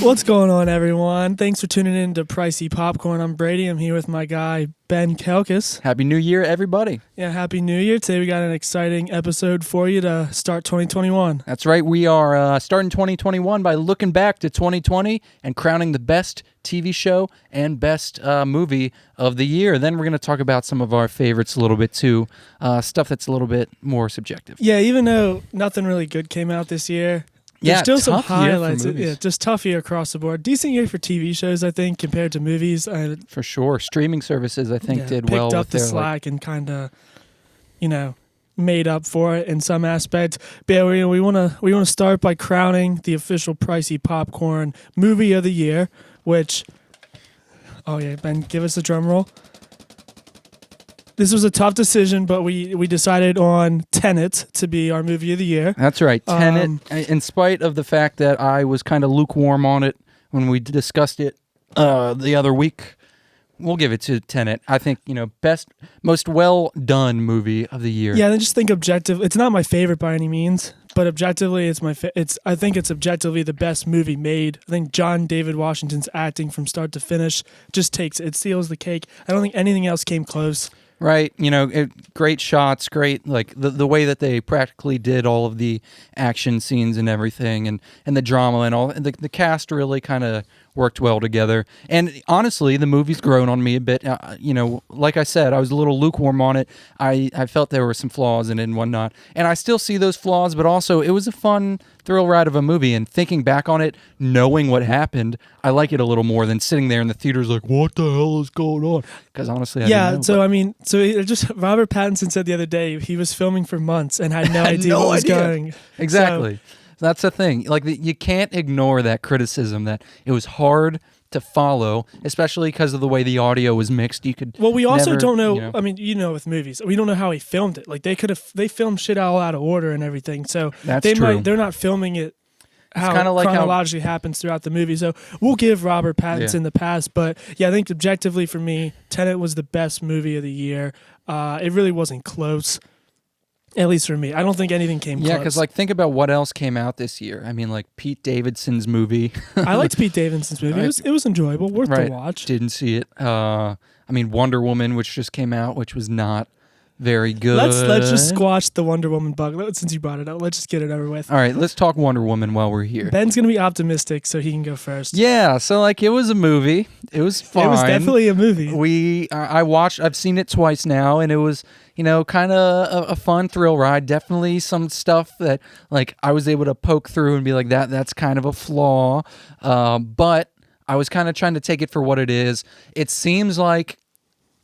What's going on, everyone? Thanks for tuning in to Pricey Popcorn. I'm Brady. I'm here with my guy, Ben Kelkis. Happy New Year, everybody. Yeah, Happy New Year. Today we got an exciting episode for you to start 2021. That's right. We are starting 2021 by looking back to 2020 and crowning the best TV show and best movie of the year. Then we're going to talk about some of our favorites a little bit, too. Stuff that's a little bit more subjective. Yeah, even though nothing really good came out this year, there's still some highlights. Yeah, just tough year across the board. Decent year for TV shows, I think, compared to movies. For sure. Streaming services, I think, did well. Picked up the slack and kind of, made up for it in some aspects. But yeah, we want to start by crowning the official Pricey Popcorn Movie of the Year, which, Ben, give us a drum roll. This was a tough decision, but we decided on Tenet to be our Movie of the Year. That's right. Tenet, in spite of the fact that I was kind of lukewarm on it when we discussed it the other week, we'll give it to Tenet. I think, best, most well-done movie of the year. Yeah, and just think objective. It's not my favorite by any means, but objectively, I think it's objectively the best movie made. I think John David Washington's acting from start to finish just takes it. It steals the cake. I don't think anything else came close. Right, great shots, great, like the way that they practically did all of the action scenes and everything, and the drama and all. The cast really kind of worked well together. And honestly, the movie's grown on me a bit. Like I said, I was a little lukewarm on it. I felt there were some flaws in it and whatnot, and I still see those flaws. But also, it was a fun thrill ride of a movie. And thinking back on it, knowing what happened, I like it a little more than sitting there in the theaters like, what the hell is going on? Because honestly, I didn't know. Robert Pattinson said the other day he was filming for months and had no idea what was going. Exactly. So that's the thing. Like, you can't ignore that criticism that it was hard to follow, especially because of the way the audio was mixed. We also don't know. I mean, with movies, we don't know how he filmed it. Like, they filmed shit all out of order and everything. So they're not filming it how chronologically happens throughout the movie. So we'll give Robert Pattinson the pass. But yeah, I think objectively for me, Tenet was the best movie of the year. It really wasn't close. At least for me. I don't think anything came close. Yeah, because think about what else came out this year. I mean, Pete Davidson's movie. I liked Pete Davidson's movie. It was enjoyable, worth the watch. Didn't see it. Wonder Woman, which just came out, which was not very good. Let's just squash the Wonder Woman bug. Since you brought it up, let's just get it over with. All right, let's talk Wonder Woman while we're here. Ben's gonna be optimistic, so he can go first. Yeah, so it was a movie. It was fine. It was definitely a movie. I've seen it twice now, and it was kind of a fun thrill ride. Definitely some stuff that I was able to poke through and be like, that's kind of a flaw. But I was kind of trying to take it for what it is. It seems like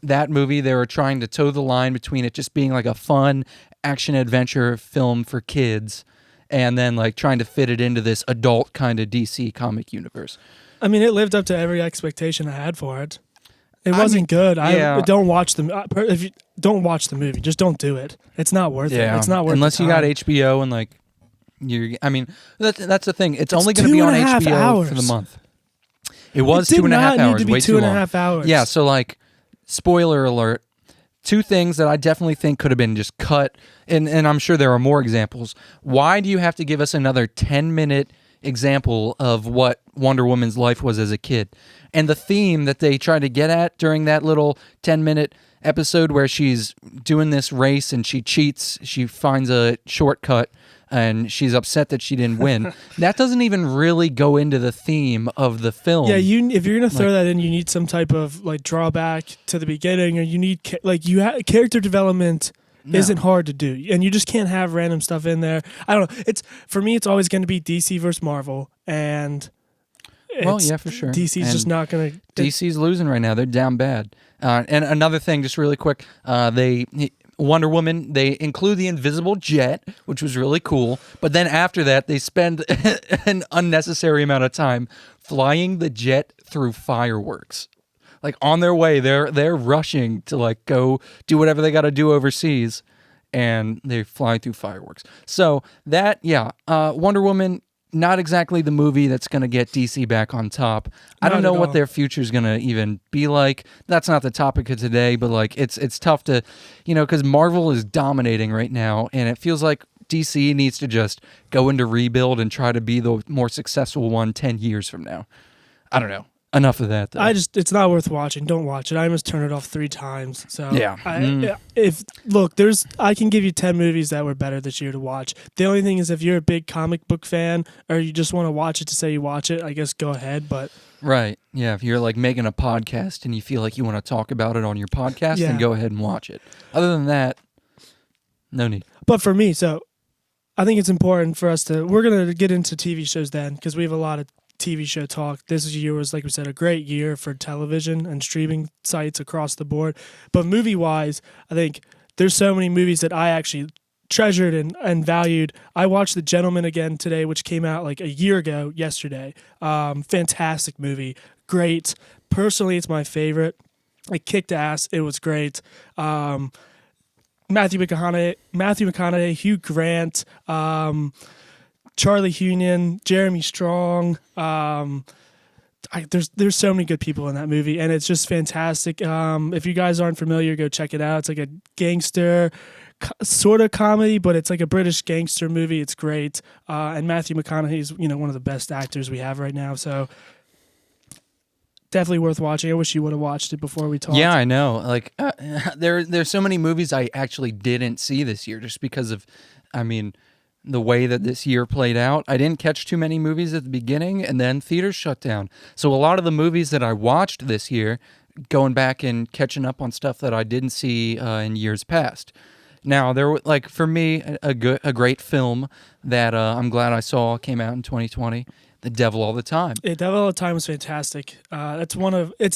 that movie, they were trying to toe the line between it just being a fun action-adventure film for kids and then trying to fit it into this adult kind of DC comic universe. I mean, it lived up to every expectation I had for it. It wasn't good. Yeah. Don't watch if you don't watch the movie, just don't do it. It's not worth it. It's not worth it. Unless you got HBO and that's the thing. It's only going to be on HBO for the month. It was 2.5 hours. It did not need to be 2.5 hours. Yeah, so spoiler alert, two things that I definitely think could have been just cut, and I'm sure there are more examples. Why do you have to give us another 10-minute example of what Wonder Woman's life was as a kid? And the theme that they try to get at during that little 10-minute episode where she's doing this race and she cheats, she finds a shortcut, and she's upset that she didn't win. That doesn't even really go into the theme of the film. Yeah, if you're gonna throw that in, you need some type of drawback to the beginning, or you need character development. No. Isn't hard to do, and you just can't have random stuff in there. I don't know. For me, it's always going to be DC versus Marvel, and for sure. DC's just not going to. DC's losing right now. They're down bad. And another thing, just really quick, Wonder Woman, they include the invisible jet, which was really cool. But then after that, they spend an unnecessary amount of time flying the jet through fireworks. On their way, they're rushing to go do whatever they got to do overseas, and they fly through fireworks. So Wonder Woman, not exactly the movie that's going to get DC back on top. I don't know what their future is going to even be like. That's not the topic of today, but it's tough to, because Marvel is dominating right now, and it feels like DC needs to just go into rebuild and try to be the more successful one 10 years from now. I don't know. Enough of that, though. It's not worth watching. Don't watch it. I almost turned it off 3 times. So yeah. I can give you 10 movies that were better this year to watch. The only thing is, if you're a big comic book fan or you just want to watch it to say you watch it, I guess go ahead. But right, yeah. If you're like making a podcast and you feel like you want to talk about it on your podcast, then go ahead and watch it. Other than that, no need. But for me, so I think it's important for us to. We're gonna get into TV shows then because we have a lot of TV show talk. This year was, like we said, a great year for television and streaming sites across the board. But movie-wise, I think there's so many movies that I actually treasured and valued. I watched The Gentleman again today, which came out like a year ago yesterday. Fantastic movie. Great. Personally, it's my favorite. It kicked ass. It was great. Matthew McConaughey, Hugh Grant, Charlie Hunnam, Jeremy Strong. There's so many good people in that movie, and it's just fantastic. If you guys aren't familiar, go check it out. It's like a gangster sort of comedy, but it's like a British gangster movie. It's great, and Matthew McConaughey is one of the best actors we have right now. So definitely worth watching. I wish you would have watched it before we talked. Yeah, I know. Like there's so many movies I actually didn't see this year, just because of, the way that this year played out. I didn't catch too many movies at the beginning, and then theaters shut down. So a lot of the movies that I watched this year, going back and catching up on stuff that I didn't see in years past. Now, there were, like, for me, a great film that I'm glad I saw came out in 2020. The Devil All the Time. Yeah, Devil All the Time was fantastic. That's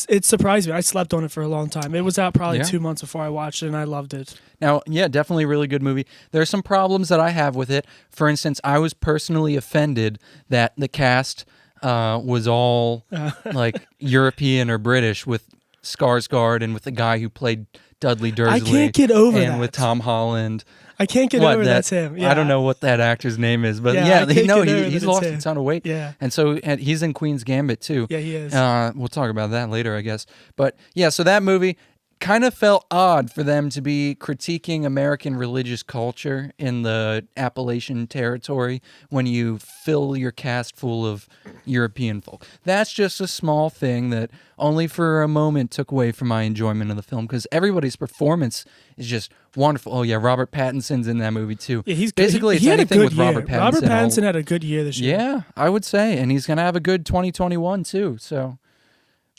it surprised me. I slept on it for a long time. It was out probably 2 months before I watched it, and I loved it. Now, yeah, definitely a really good movie. There are some problems that I have with it. For instance, I was personally offended that the cast was all like European or British, with Skarsgård and with the guy who played Dudley Dursley. I can't get over that. And with Tom Holland. I can't get over that's him. Yeah. I don't know what that actor's name is, but he's lost a ton of weight. Yeah. And so he's in Queen's Gambit too. Yeah, he is. We'll talk about that later, I guess. But yeah, so that movie kind of felt odd for them to be critiquing American religious culture in the Appalachian territory when you fill your cast full of European folk. That's just a small thing that only for a moment took away from my enjoyment of the film, because everybody's performance is just wonderful. Oh yeah, Robert Pattinson's in that movie too. Yeah, he's basically he it's anything with year. Robert Pattinson. Robert Pattinson had a good year this year. Yeah, I would say, and he's gonna have a good 2021 too. So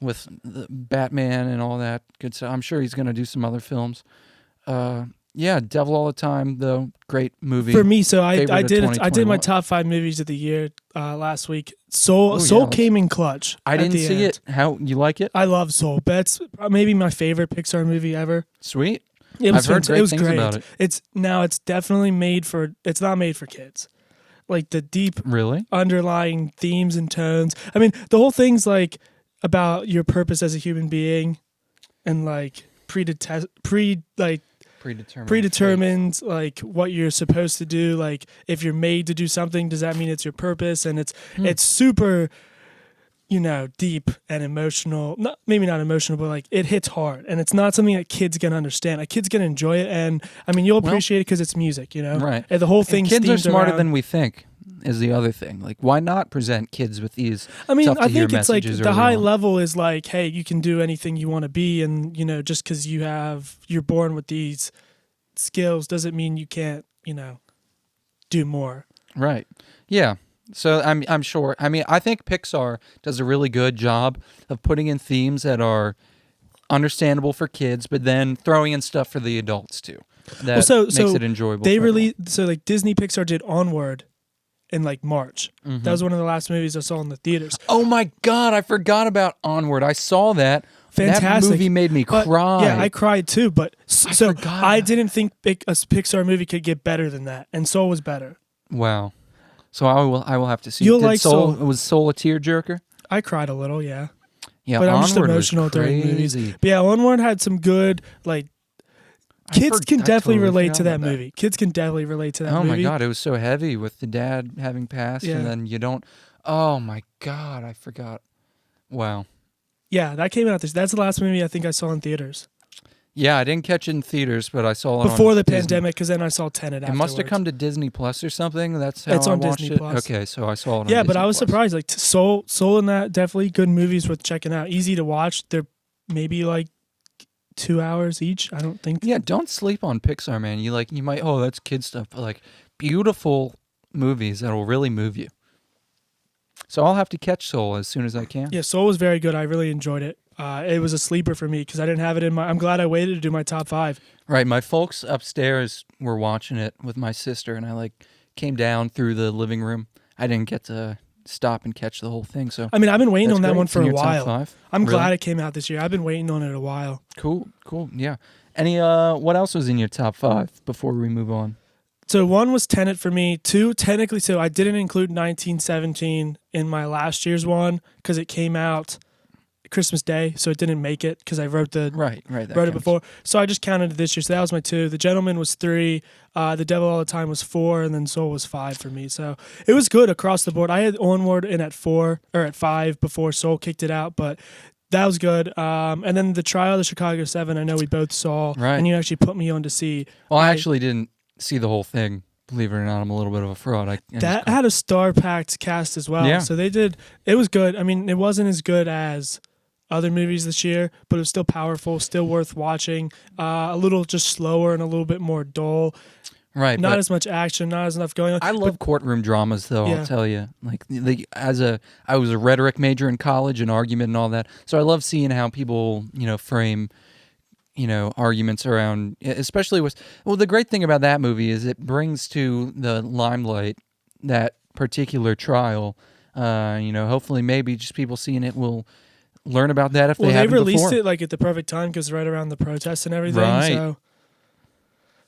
with the Batman and all that good stuff, I'm sure he's gonna do some other films. Yeah, Devil All the Time, though, great movie for me. So I did my top 5 movies of the year last week. Soul came in clutch. I didn't see it. How you like it? I love Soul. That's maybe my favorite Pixar movie ever. Sweet. I've heard great things great. about it. It's definitely it's not made for kids. Like the deep underlying themes and tones. I mean, the whole thing's like about your purpose as a human being, and like predetermined like what you're supposed to do. Like if you're made to do something, does that mean it's your purpose? And it's super, deep and emotional. Maybe not emotional, but like it hits hard, and it's not something that kids can understand. Like kids can enjoy it, and I mean you'll appreciate it because it's music, Right. And the whole thing. Kids are smarter than we think. Is the other thing. Like, why not present kids with these I think it's like the high level is like, hey, you can do anything you want to be, and just because you're born with these skills doesn't mean you can't do more. Right. Yeah. So I'm sure. I mean, I think Pixar does a really good job of putting in themes that are understandable for kids, but then throwing in stuff for the adults too. That makes it enjoyable. They like Disney Pixar did Onward in like March. Mm-hmm. That was one of the last movies I saw in the theaters. Oh my God, I forgot about Onward. I saw that. Fantastic. That movie made me cry. Yeah, I cried too, but I didn't think a Pixar movie could get better than that, and Soul was better. Wow. So I will have to see. You'll like Soul. Was Soul a tearjerker? I cried a little, yeah. Yeah, but Onward I'm just emotional during movies. But yeah, Onward had some good kids can definitely relate to that movie. Kids can definitely relate to that movie. Oh my God, it was so heavy with the dad having passed, and then you don't. Oh my God, I forgot. Wow. Yeah, that came out. That's the last movie I think I saw in theaters. Yeah, I didn't catch it in theaters, but I saw it before the Disney. pandemic, because then I saw Tenet afterwards. It must have come to Disney Plus or something. That's how it's I on watched Disney it. Plus. Okay, so I saw it on Yeah, Disney but I was Plus. surprised. Like Soul and that, definitely good movies worth checking out. Easy to watch. They're maybe like 2 hours each. I don't think. Yeah, don't sleep on Pixar, man. You might, oh, that's kid stuff, but like beautiful movies that'll really move you. So I'll have to catch Soul as soon as I can. Yeah, Soul was very good. I really enjoyed it. It was a sleeper for me because I didn't have it in my. I'm glad I waited to do my top 5. Right, my folks upstairs were watching it with my sister, and I came down through the living room. I didn't get to stop and catch the whole thing. So I mean, I've been waiting on that great. one for a while. Top 5? I'm glad it came out this year. I've been waiting on it a while. Cool, yeah. Any what else was in your top 5 before we move on? So 1 was Tenet for me. 2, technically, so I didn't include 1917 in my last year's one because it came out Christmas Day, so it didn't make it because I wrote it before. So I just counted it this year. So that was my 2. The Gentleman was 3. The Devil All the Time was 4, and then Soul was 5 for me. So it was good across the board. I had Onward in at 4 or at 5 before Soul kicked it out, but that was good. And then The Trial of the Chicago 7, I know we both saw, and you actually put me on to see. Well, I actually didn't see the whole thing. Believe it or not, I'm a little bit of a fraud. That had a star-packed cast as well. Yeah. So they did. It was good. I mean, it wasn't as good as other movies this year, but it was still powerful, still worth watching. A little just slower and a little bit more dull. Right. Not as much action, not as enough going on. I love courtroom dramas, though. Yeah. I'll tell you. I was a rhetoric major in college, and argument and all that. So I love seeing how people, frame, arguments around, especially with. Well, the great thing about that movie is it brings to the limelight that particular trial. Hopefully, maybe just people seeing it will learn about that if they haven't before. Well, they released it at the perfect time because right around the protests and everything. Right. So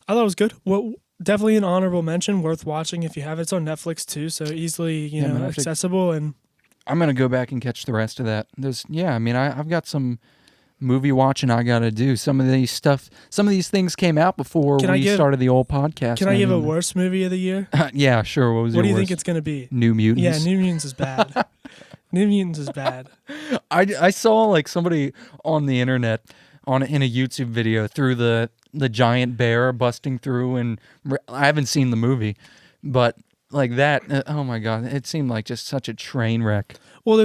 I thought it was good. Well, definitely an honorable mention, worth watching if you have it. It's on Netflix too, so easily accessible. And I'm gonna go back and catch the rest of that. I've got some movie watching I gotta do. Some of these things came out before started the old podcast. Can I give a worst movie of the year? Yeah, sure. What do you think it's gonna be? New Mutants. Yeah, New Mutants is bad. New Mutants is bad. I saw somebody on the internet in a YouTube video through the giant bear busting through, and I haven't seen the movie, but that, oh my god, it seemed like just such a train wreck. Well,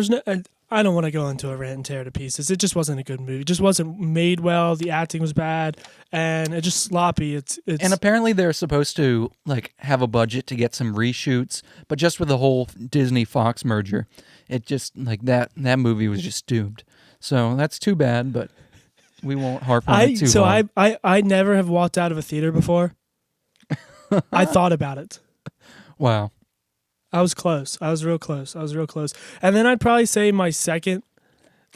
I don't want to go into a rant and tear to pieces. It just wasn't a good movie. It just wasn't made well. The acting was bad, and it's just sloppy. And apparently they're supposed to have a budget to get some reshoots, but just with the whole Disney Fox merger, it just that movie was just doomed. So that's too bad, but we won't harp on it too long. So I never have walked out of a theater before. I thought about it. Wow. I was close. I was real close. And then I'd probably say my second,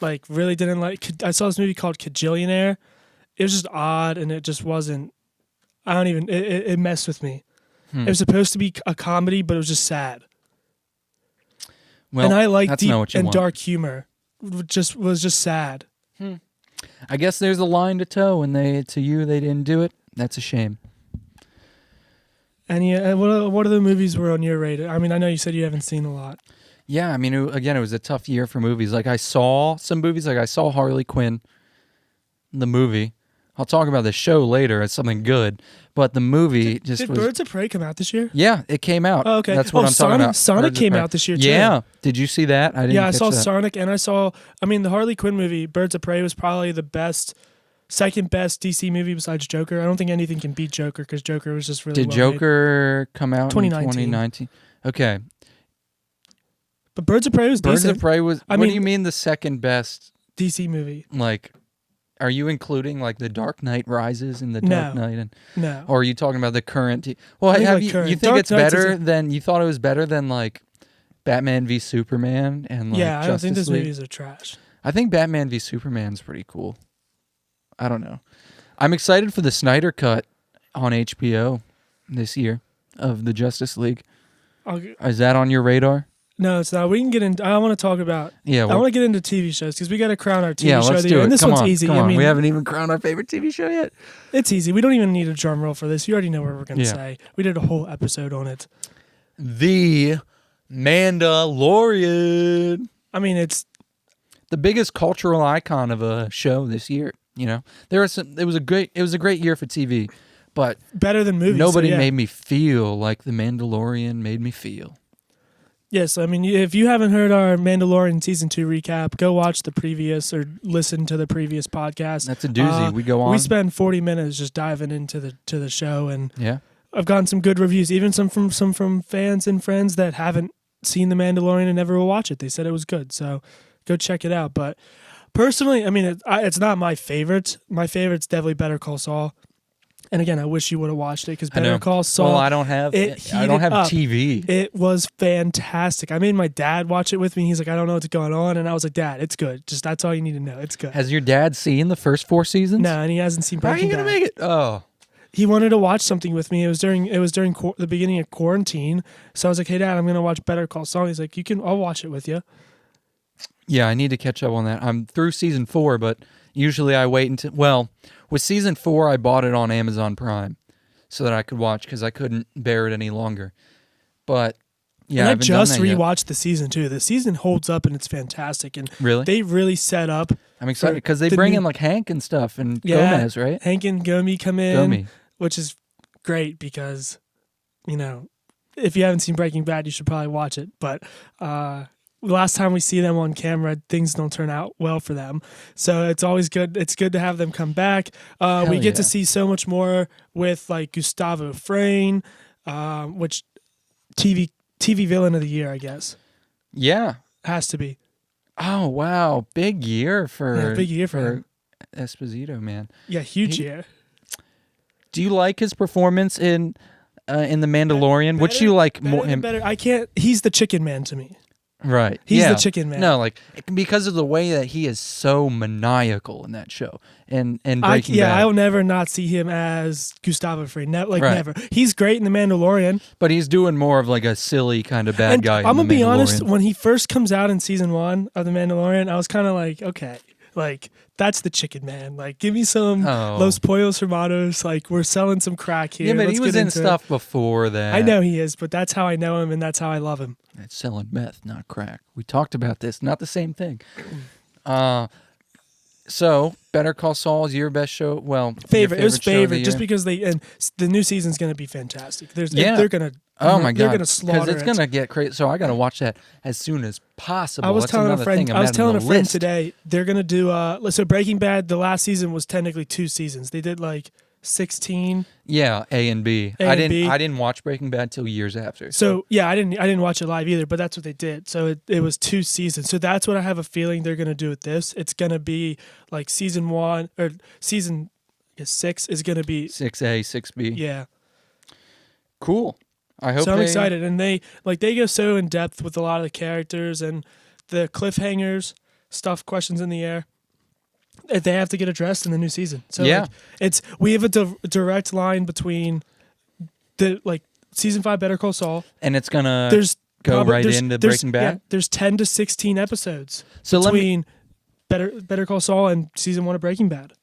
really didn't I saw this movie called Kajillionaire. It was just odd, and it just wasn't, it messed with me. It was supposed to be a comedy, but it was just sad. Well, and I like deep and dark humor. Was just sad. I guess there's a line to toe, and they didn't do it. That's a shame. And what other movies were on your radar? I mean, I know you said you haven't seen a lot. Yeah, I mean, it was a tough year for movies. I saw some movies, I saw Harley Quinn, the movie. I'll talk about the show later as something good, but the movie Did Birds of Prey come out this year? Yeah, it came out. Oh, okay. That's what I'm talking about. Sonic came out this year, too. Yeah. Did you see that? I didn't. I saw that. Sonic, and I saw, the Harley Quinn movie, Birds of Prey, was probably the second best DC movie besides Joker. I don't think anything can beat Joker because Joker was just really Did Joker come out 2019. in 2019? Okay. But Birds of Prey was decent. Birds of Prey was, what do you mean the second best? DC movie. Are you including The Dark Knight Rises and the Dark Knight? No. Or are you talking about the current? Well, you think Dark it's better than, you thought it was better than Batman v Superman and Yeah, I don't think those movies are trash. I think Batman v Superman's pretty cool. I don't know. I'm excited for the Snyder Cut on HBO this year of the Justice League. Is that on your radar? No, it's not. We can get into. I want to talk about. Yeah, I want to get into TV shows because we got to crown our TV show. Let's do it. And this Come one's on, easy. Come on. We haven't even crowned our favorite TV show yet. It's easy. We don't even need a drum roll for this. You already know what we're going to say. We did a whole episode on it. The Mandalorian. It's the biggest cultural icon of a show this year. There was it was a great year for TV, but better than movies. Nobody made me feel like The Mandalorian made me feel. Yes, I mean, if you haven't heard our Mandalorian Season 2 recap, go watch the previous or listen to the previous podcast. That's a doozy. We go on. We spend 40 minutes just diving into the show, and yeah, I've gotten some good reviews, even some from fans and friends that haven't seen The Mandalorian and never will watch it. They said it was good, so go check it out. But personally, I mean, it's not my favorite. My favorite's definitely Better Call Saul. And again, I wish you would have watched it because Better Call Saul. Well, I don't have TV. It was fantastic. I made my dad watch it with me. He's like, I don't know what's going on, and I was like, Dad, it's good. Just that's all you need to know. It's good. Has your dad seen the first 4 seasons? No, and he hasn't seen Breaking Bad. How are you gonna make it? Oh, he wanted to watch something with me. It was during the beginning of quarantine. So I was like, Hey, Dad, I'm gonna watch Better Call Saul. He's like, I'll watch it with you. Yeah, I need to catch up on that. I'm through season 4, but usually I wait until, well, with season 4, I bought it on Amazon Prime so that I could watch because I couldn't bear it any longer. But yeah, and I just rewatched the season 2. The season holds up and it's fantastic. And really, they really set up. I'm excited because they bring in like Hank and stuff and Gomez, right? Hank and Gomi come in, which is great because if you haven't seen Breaking Bad, you should probably watch it. But the last time we see them on camera, things don't turn out well for them. So it's always good. It's good to have them come back. We get to see so much more with like Gustavo Fring, which TV villain of the year, I guess. Yeah. Has to be. Oh, wow. Big year for him. Esposito, man. Yeah, huge year. Do you like his performance in The Mandalorian? Which you like more? Better. I can't. He's the chicken man to me. Right. He's the chicken man. No, like because of the way that he is so maniacal in that show and Breaking Bad. I will never not see him as Gustavo Fring. Never. He's great in The Mandalorian. But he's doing more of like a silly kind of bad guy. I'm going to be honest, when he first comes out in season 1 of The Mandalorian, I was kind of like, okay, like that's the chicken man. Like give me some Los Pollos Hermanos. Like we're selling some crack here. Yeah, but Let's he was in stuff before that. I know he is, but that's how I know him and that's how I love him. It's selling meth, not crack. We talked about this. Not the same thing. So, Better Call Saul is your best show? Well, favorite. It was favorite just because the new season's going to be fantastic. They're going to oh my god, they're going to slaughter because it's going to get crazy. So I got to watch that as soon as possible. I was telling a friend today they're going to do so Breaking Bad. The last season was technically 2 seasons. They did like 16. Yeah, A and B. I didn't watch Breaking Bad till years after. So yeah, I didn't watch it live either, but that's what they did. So it was 2 seasons. So that's what I have a feeling they're gonna do with this. It's gonna be like season 1 or season 6 is gonna be 6A, 6B. Yeah. Cool. I hope. So I'm excited, and they go so in depth with a lot of the characters and the cliffhangers, questions in the air. They have to get addressed in the new season. So yeah, we have a direct line between the season 5 Better Call Saul, and it's gonna go right into Breaking Bad. Yeah, there's 10 to 16 episodes between Better Call Saul and season 1 of Breaking Bad.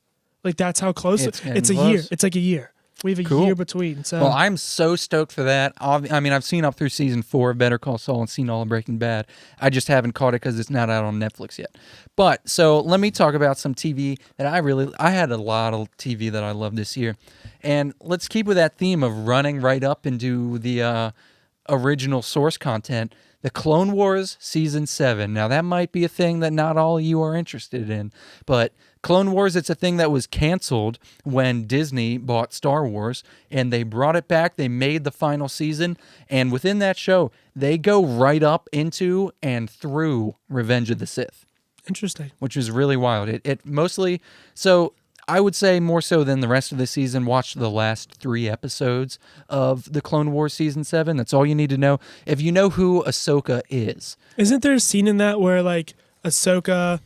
Like that's how close it's a year. It's like a year. We have a year between. So well, I'm so stoked for that. I mean, I've seen up through season 4 of Better Call Saul and seen all of Breaking Bad. I just haven't caught it because it's not out on Netflix yet. But so let me talk about some TV that I had a lot of TV that I loved this year, and let's keep with that theme of running right up into the original source content. The Clone Wars Season 7. Now, that might be a thing that not all of you are interested in, but Clone Wars, it's a thing that was canceled when Disney bought Star Wars, and they brought it back. They made the final season, and within that show, they go right up into and through Revenge of the Sith. Interesting. Which is really wild. It mostly... So... I would say more so than the rest of the season, watch the last 3 episodes of the Clone Wars Season 7. That's all you need to know. If you know who Ahsoka is. Isn't there a scene in that where, Ahsoka,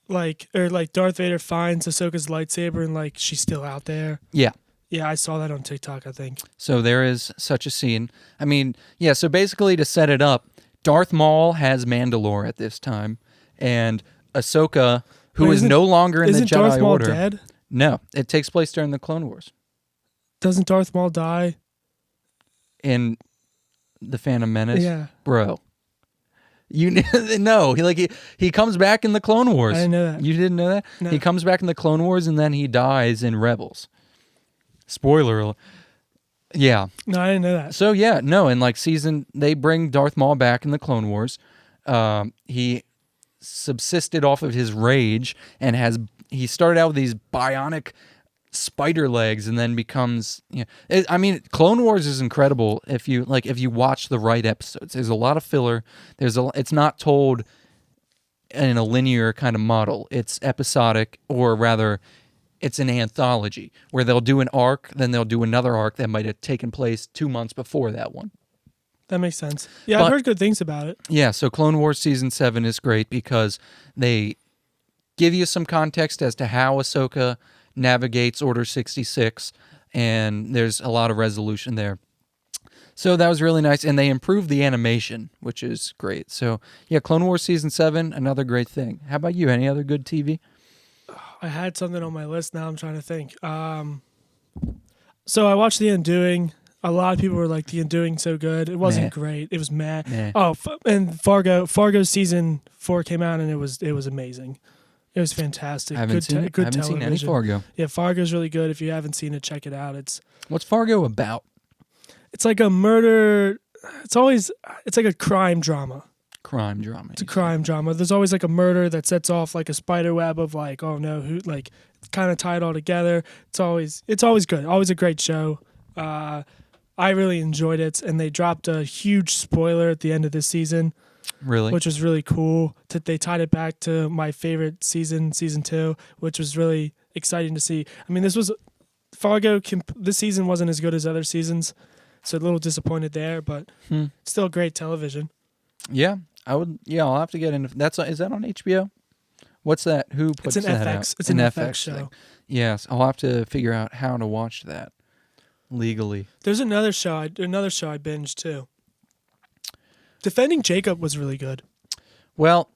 or Darth Vader finds Ahsoka's lightsaber and, she's still out there? Yeah. Yeah, I saw that on TikTok, I think. So there is such a scene. I mean, yeah, so basically to set it up, Darth Maul has Mandalore at this time, and Ahsoka... who is no longer in the Jedi Darth Maul Order. Dead? No, it takes place during the Clone Wars. Doesn't Darth Maul die? In The Phantom Menace? Yeah. Bro. No, he comes back in the Clone Wars. I didn't know that. You didn't know that? No. He comes back in the Clone Wars and then he dies in Rebels. Spoiler alert. Yeah. No, I didn't know that. So yeah, no, in like they bring Darth Maul back in the Clone Wars. He subsisted off of his rage and he started out with these bionic spider legs and then becomes Clone Wars is incredible if you watch the right episodes. There's a lot of filler. It's not told in a linear kind of model. It's episodic, or rather it's an anthology where they'll do an arc, then they'll do another arc that might have taken place 2 months before that one. That makes sense. Yeah, I've heard good things about it. Yeah, so Clone Wars Season 7 is great because they give you some context as to how Ahsoka navigates Order 66, and there's a lot of resolution there. So that was really nice, and they improved the animation, which is great. So, yeah, Clone Wars Season 7, another great thing. How about you? Any other good TV? I had something on my list. Now I'm trying to think. So I watched The Undoing. A lot of people were like, The Undoing so good. It wasn't great. It was meh. Oh, and Fargo Season 4 came out, and it was amazing. It was fantastic. I haven't seen it. I haven't seen any Fargo. Yeah, Fargo's really good. If you haven't seen it, check it out. What's Fargo about? It's like a murder. It's like a crime drama. Crime drama. It's a crime drama. There's always like a murder that sets off like a spider web of like, oh no, who, like, kind of tied all together. It's always good. Always a great show. I really enjoyed it, and they dropped a huge spoiler at the end of this season. Really? Which was really cool. They tied it back to my favorite season 2, which was really exciting to see. I mean, Fargo, this season wasn't as good as other seasons, so a little disappointed there, but still great television. Yeah, I would. Yeah, I'll have to get into that. Is that on HBO? What's that? Who puts that out? It's an FX show. Thing. Yes, I'll have to figure out how to watch that legally. There's another show I binged too. Defending Jacob was really good. Well,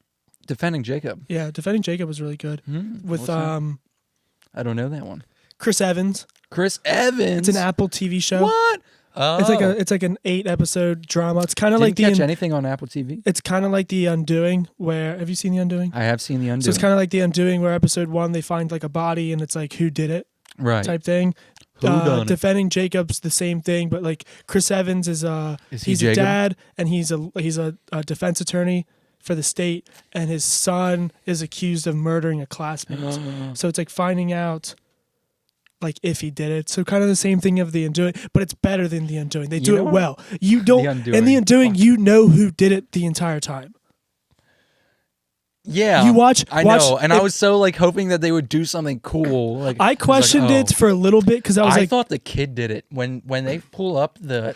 Defending Jacob. Yeah, Defending Jacob was really good. With I don't know that one. Chris Evans. Chris Evans. It's an Apple TV show. What? Oh. It's like an 8-episode drama. It's kind of like catch anything on Apple TV. It's kind of like The Undoing. Have you seen The Undoing? I have seen The Undoing. So it's kind of like The Undoing, where episode 1 they find like a body and it's like who did it, right? Type thing. Who done Defending Jacob's the same thing, but like Chris Evans is he's a dad and he's a defense attorney for the state, and his son is accused of murdering a classmate. So it's like finding out like if he did it. So kind of the same thing of The Undoing, but it's better than The Undoing. They do it well. You don't in The Undoing, you know who did it the entire time. Yeah, you watch. I know, and I was so like hoping that they would do something cool. Like I questioned it for a little bit because I thought the kid did it when they pull up the.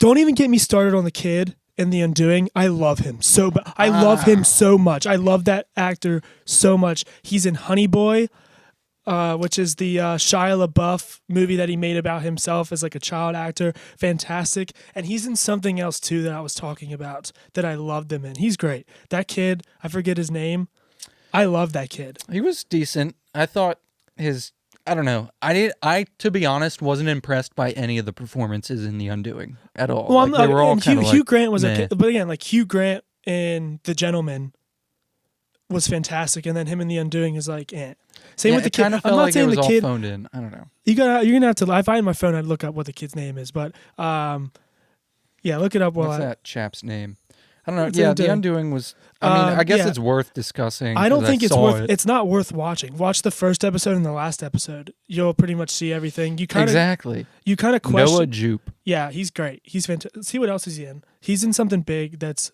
Don't even get me started on the kid in The Undoing. I love him so. I love him so much. I love that actor so much. He's in Honey Boy, which is the Shia LaBeouf movie that he made about himself as like a child actor. Fantastic. And he's in something else too that I was talking about that I loved him in. He's great. That kid, I forget his name. I love that kid. He was decent. I thought I don't know. I to be honest, wasn't impressed by any of the performances in The Undoing at all. Well, they were all Hugh Grant was okay. But again, like Hugh Grant in The Gentleman was fantastic, and then him in The Undoing is like, Same with the kid. Kind of felt like it was all phoned in. I don't know. You're gonna have to. If I had my phone, I'd look up what the kid's name is. But yeah, look it up. What's that chap's name? I don't know. Yeah, The Undoing was. I mean, I guess it's worth discussing. I don't think it's not worth watching. Watch the first episode and the last episode. You'll pretty much see everything. You kind of question Noah Jupe. Yeah, he's great. He's fantastic. See what else is he in? He's in something big that's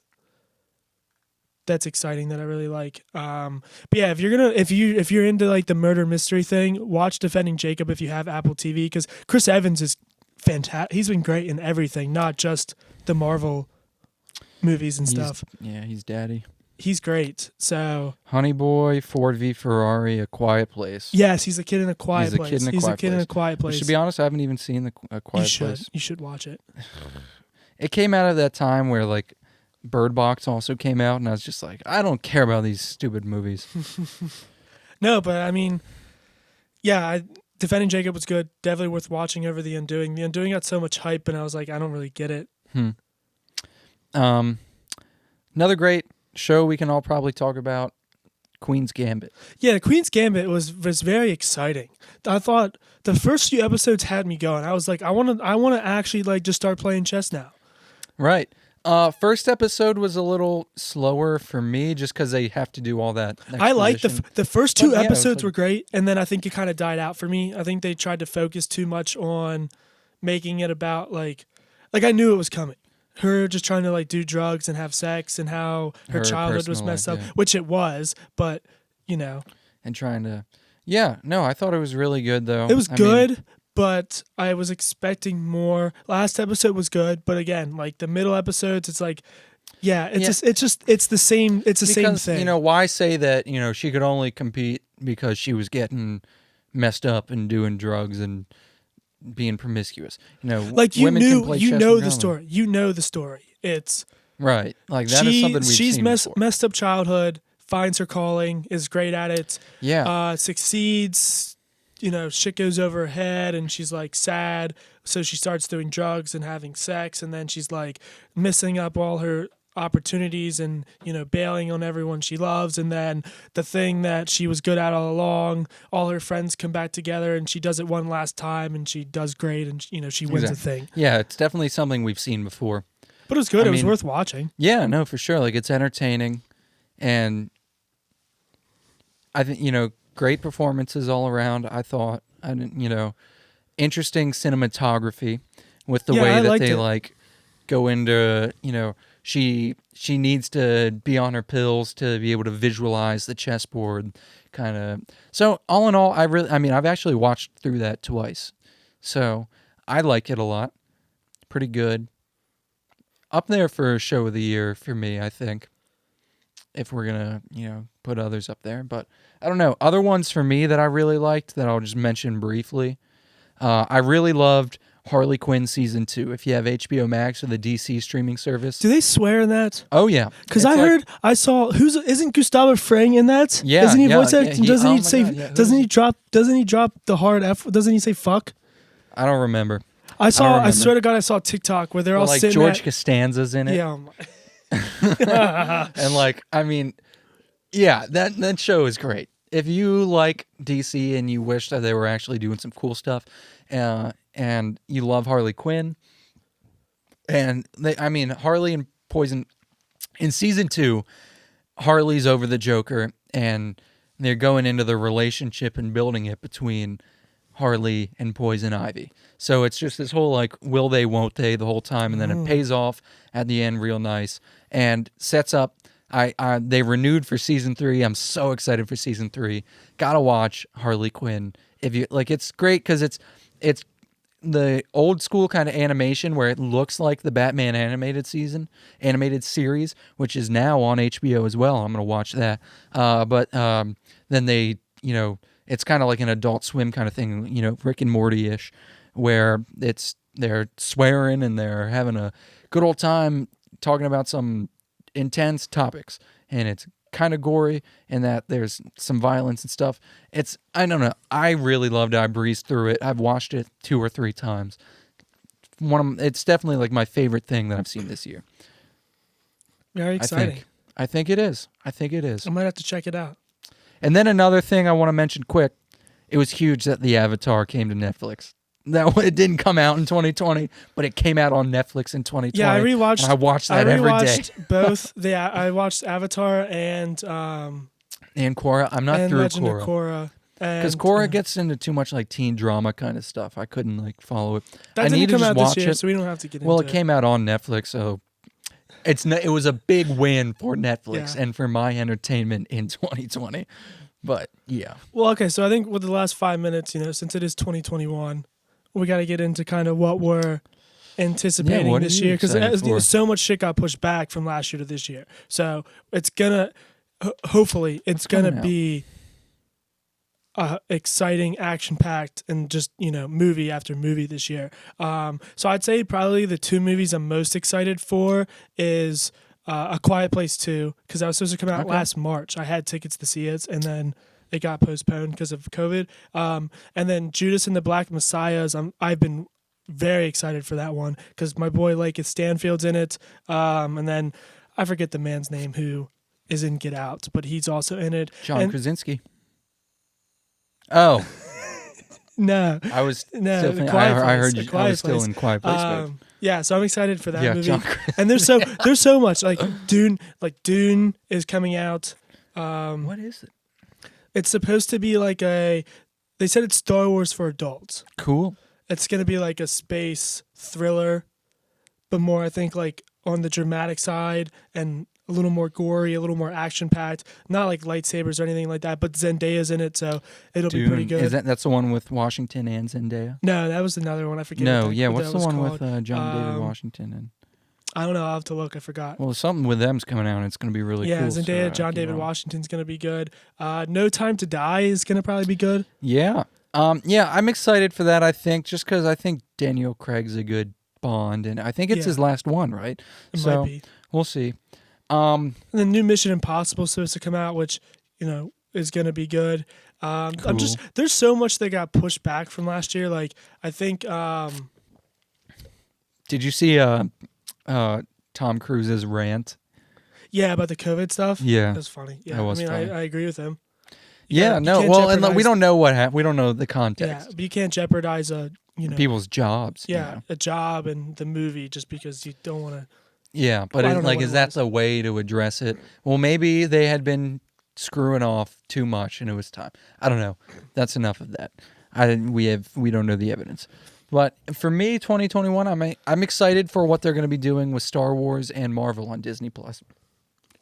exciting that I really like. But yeah, if you're into like the murder mystery thing, watch Defending Jacob if you have Apple TV, because Chris Evans is fantastic. He's been great in everything, not just the Marvel movies and stuff. Yeah, he's daddy. He's great. So Honey Boy, Ford v Ferrari, A Quiet Place. Yes, he's a kid in A Quiet Place. He's a kid in A Quiet Place. To be honest, I haven't even seen A Quiet Place. You should watch it. It came out of that time where like Bird Box also came out, and I was just like, I don't care about these stupid movies. No, but I mean, yeah, Defending Jacob was good. Definitely worth watching over The Undoing. The Undoing got so much hype, and I was like, I don't really get it. Another great show we can all probably talk about, Queen's Gambit. Yeah, Queen's Gambit was very exciting. I thought the first few episodes had me going. I was like, I want to actually like just start playing chess now. Right. First episode was a little slower for me just because they have to do all that. I like the first two episodes were great, and then I think it kind of died out for me. I think they tried to focus too much on making it about like I knew it was coming. Her just trying to like do drugs and have sex and how her childhood was messed up, which it was, but and trying to, I thought it was really good though. It was good. But I was expecting more. Last episode was good, but again, like the middle episodes, it's like, it's the same. It's the same thing. Why say that? She could only compete because she was getting messed up and doing drugs and being promiscuous. Like women can play chess the story. You know the story. It's right. Like that is something we've seen before. Messed up childhood, finds her calling, is great at it. Yeah. Succeeds. Shit goes over her head and she's like sad. So she starts doing drugs and having sex. And then she's like missing up all her opportunities and, bailing on everyone she loves. And then the thing that she was good at all along, all her friends come back together and she does it one last time and she does great. And, she wins the thing. Yeah, it's definitely something we've seen before. But it was good. It was worth watching. Yeah, no, for sure. Like it's entertaining. And I think, great performances all around, I thought. Interesting cinematography with the way that they like go into, she needs to be on her pills to be able to visualize the chessboard kind of. So all in all, I've actually watched through that twice. So I like it a lot. Pretty good. Up there for show of the year for me, I think. If we're going to, put others up there. But I don't know. Other ones for me that I really liked that I'll just mention briefly. I really loved Harley Quinn Season 2. If you have HBO Max or the DC streaming service. Do they swear in that? Oh, yeah. Because I saw, isn't Gustavo Fring in that? Yeah. Isn't he voice acting? Doesn't he say, God, doesn't he drop the hard F? Doesn't he say fuck? I don't remember. I swear to God, I saw TikTok where they're all like sitting George Costanza's in it. Yeah. And that show is great. If you like DC and you wish that they were actually doing some cool stuff, and you love Harley Quinn, and Harley and Poison in Season 2, Harley's over the Joker, and they're going into the relationship and building it between Harley and Poison Ivy. So it's just this whole like will they, won't they the whole time, and then it pays off at the end real nice and sets up. They renewed for Season 3. I'm so excited for Season 3. Gotta watch Harley Quinn. If you like, it's great because it's the old school kind of animation where it looks like the Batman animated series, which is now on HBO as well. I'm gonna watch that. But then they, it's kind of like an Adult Swim kind of thing, Rick and Morty-ish, where they're swearing and they're having a good old time talking about some intense topics, and it's kind of gory and that there's some violence and stuff. I don't know. I really loved it. I breezed through it. I've watched it 2 or 3 times. It's definitely like my favorite thing that I've seen this year. Very exciting. I think it is. I might have to check it out. And then another thing I want to mention quick. It was huge that the Avatar came to Netflix. It didn't come out in 2020, but it came out on Netflix in 2020. Yeah, I rewatched. And I watched that every day. Both. I watched Avatar and Korra. I'm not through Legend Korra. Of Korra. Because Korra gets into too much like teen drama kind of stuff. I couldn't like follow it. That didn't come out this year, so we don't have to get into it. Well, it came out on Netflix, so it was a big win for Netflix and for my entertainment in 2020. But yeah. Well, okay, so I think with the last 5 minutes, since it is 2021. We got to get into kind of what we're anticipating this year because so much shit got pushed back from last year to this year. So it's gonna, hopefully, it's gonna be exciting, action-packed, and just movie after movie this year. So I'd say probably the 2 movies I'm most excited for is A Quiet Place 2 because that was supposed to come out last March. I had tickets to see it, and then it got postponed because of COVID. And then Judas and the Black Messiahs, I've been very excited for that one because my boy Lakeith Stanfield's in it. And then I forget the man's name who is in Get Out, but he's also in it. John Krasinski. Oh. No. I was no. still I heard you. I was still in Quiet Place. Yeah, so I'm excited for that movie. And there's so much like Dune is coming out. What is it? It's supposed to be like they said it's Star Wars for adults. Cool. It's going to be like a space thriller, but more I think like on the dramatic side and a little more gory, a little more action-packed. Not like lightsabers or anything like that, but Zendaya's in it, so it'll be pretty good. That's the one with Washington and Zendaya? No, that was another one. I forget. What's the one with John David Washington? And I don't know. I'll have to look. I forgot. Well, something with them's coming out, and it's going to be really cool. Yeah, Zendaya, John David Washington's going to be good. No Time to Die is going to probably be good. Yeah. I'm excited for that, I think, just because I think Daniel Craig's a good Bond, and I think it's his last one, right? It might be. We'll see. And the new Mission Impossible is supposed to come out, which, is going to be good. Cool. There's so much that got pushed back from last year. Like, I think... Did you see Tom Cruise's rant? Yeah, about the COVID stuff? Yeah. That's funny. Yeah, that was funny. I agree with him. We don't know what happened. We don't know the context. Yeah, but you can't jeopardize people's jobs. Yeah, a job and the movie just because you don't want to... Yeah, but is that the way to address it? Well, maybe they had been screwing off too much and it was time. I don't know. That's enough of that. We don't know the evidence. But for me, 2021, I'm excited for what they're going to be doing with Star Wars and Marvel on Disney Plus.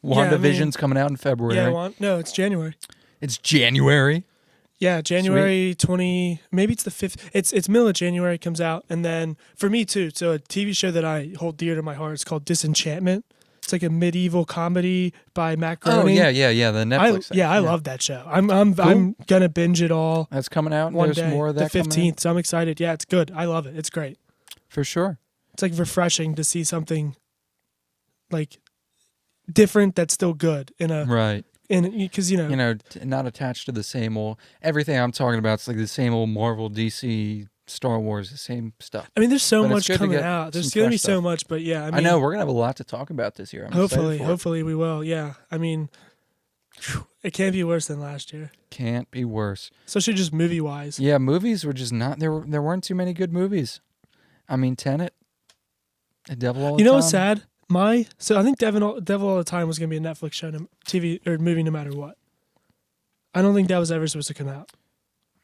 WandaVision's coming out in February. Yeah, no, it's January. It's January. Yeah, January 20, maybe it's the 5th. It's middle of January it comes out. And then for me too, so a TV show that I hold dear to my heart is called Disenchantment. It's like a medieval comedy by Matt Groening. Oh, yeah, the Netflix thing. I love that show. I'm going to binge it all. That's coming out one There's day, more of that the 15th, so I'm excited. Yeah, it's good. I love it. It's great. For sure. It's like refreshing to see something like different that's still good in a... Right. Because not attached to the same old everything I'm talking about. It's like the same old Marvel, DC, Star Wars, the same stuff. I mean, there's so much coming out. There's going to be so much, but yeah, I know we're gonna have a lot to talk about this year. Hopefully we will. Yeah, I mean, it can't be worse than last year. Can't be worse, especially just movie wise. Yeah, movies were just not there. There weren't too many good movies. I mean, Tenet, The Devil All the Time. You know what's sad? So I think Devil All the Time was going to be a Netflix show, TV or movie, no matter what. I don't think that was ever supposed to come out.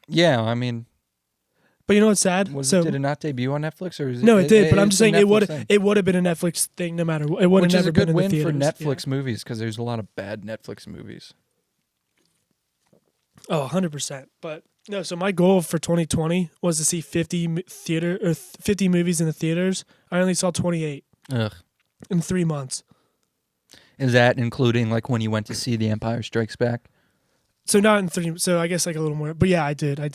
Yeah, I mean, but you know what's sad? Did it not debut on Netflix, or no? It did, but I'm just saying it would have been a Netflix thing, no matter what. It would have never been in the theaters. Which is a good win for Netflix movies because there's a lot of bad Netflix movies. Oh, 100%. But no, so my goal for 2020 was to see 50 movies in the theaters. I only saw 28. Ugh. In 3 months. Is that including like when you went to see The Empire Strikes Back? So not in 3. So I guess like a little more. But yeah, I do count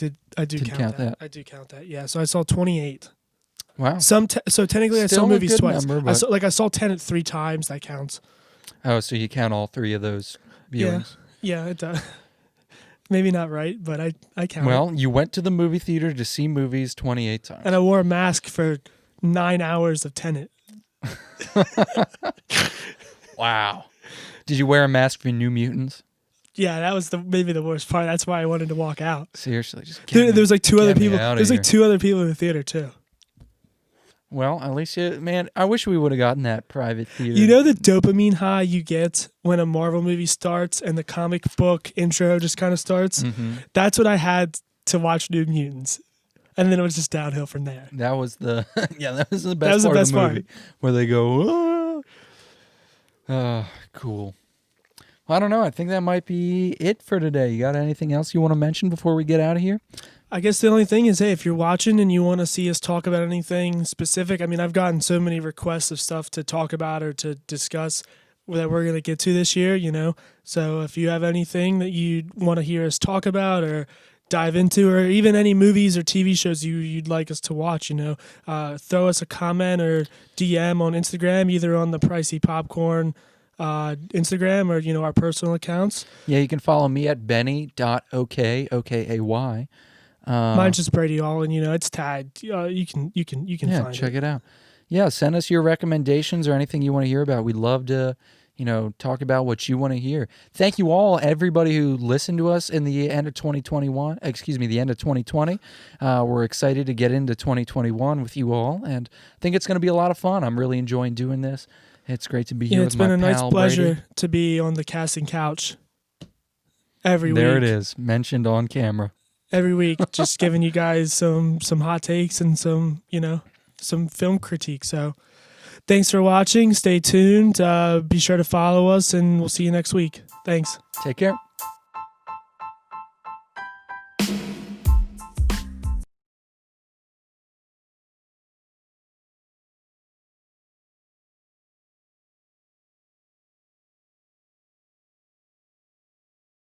that. I do count that. Yeah. So I saw 28. Wow. So technically, still I saw movies twice. Number, I saw Tenet 3 times. That counts. Oh, so you count all 3 of those viewings? Yeah, it does. Maybe not right, but I count. Well, you went to the movie theater to see movies 28 times, and I wore a mask for 9 hours of Tenet. Wow. Did you wear a mask for New Mutants? Yeah, that was maybe the worst part. That's why I wanted to walk out. Seriously, there was like 2 other people. There's like 2 other people in the theater too. Well, at least I wish we would have gotten that private theater. You know the dopamine high you get when a Marvel movie starts and the comic book intro just kind of starts? Mm-hmm. That's what I had to watch New Mutants. And then it was just downhill from there. That was the best part of the movie. Where they go, cool. Well, I don't know. I think that might be it for today. You got anything else you want to mention before we get out of here? I guess the only thing is, hey, if you're watching and you want to see us talk about anything specific, I mean, I've gotten so many requests of stuff to talk about or to discuss that we're going to get to this year, So if you have anything that you want to hear us talk about or dive into, or even any movies or TV shows you'd like us to watch, throw us a comment or DM on Instagram, either on the Pricey Popcorn Instagram or, our personal accounts. Yeah, you can follow me at benny.okay, O-K-A-Y. Mine's just Brady All, and it's tagged. You can find check it out. Yeah, send us your recommendations or anything you want to hear about. We'd love to, talk about what you want to hear. Thank you all, everybody who listened to us in the end of 2021. Excuse me, the end of 2020. We're excited to get into 2021 with you all, and I think it's going to be a lot of fun. I'm really enjoying doing this. It's great to be here with my pal, It's been a nice pleasure Brady. to be on the casting couch every week. There it is, mentioned on camera. Every week, just giving you guys some hot takes and some film critique. So thanks for watching. Stay tuned. Be sure to follow us, and we'll see you next week. Thanks. Take care.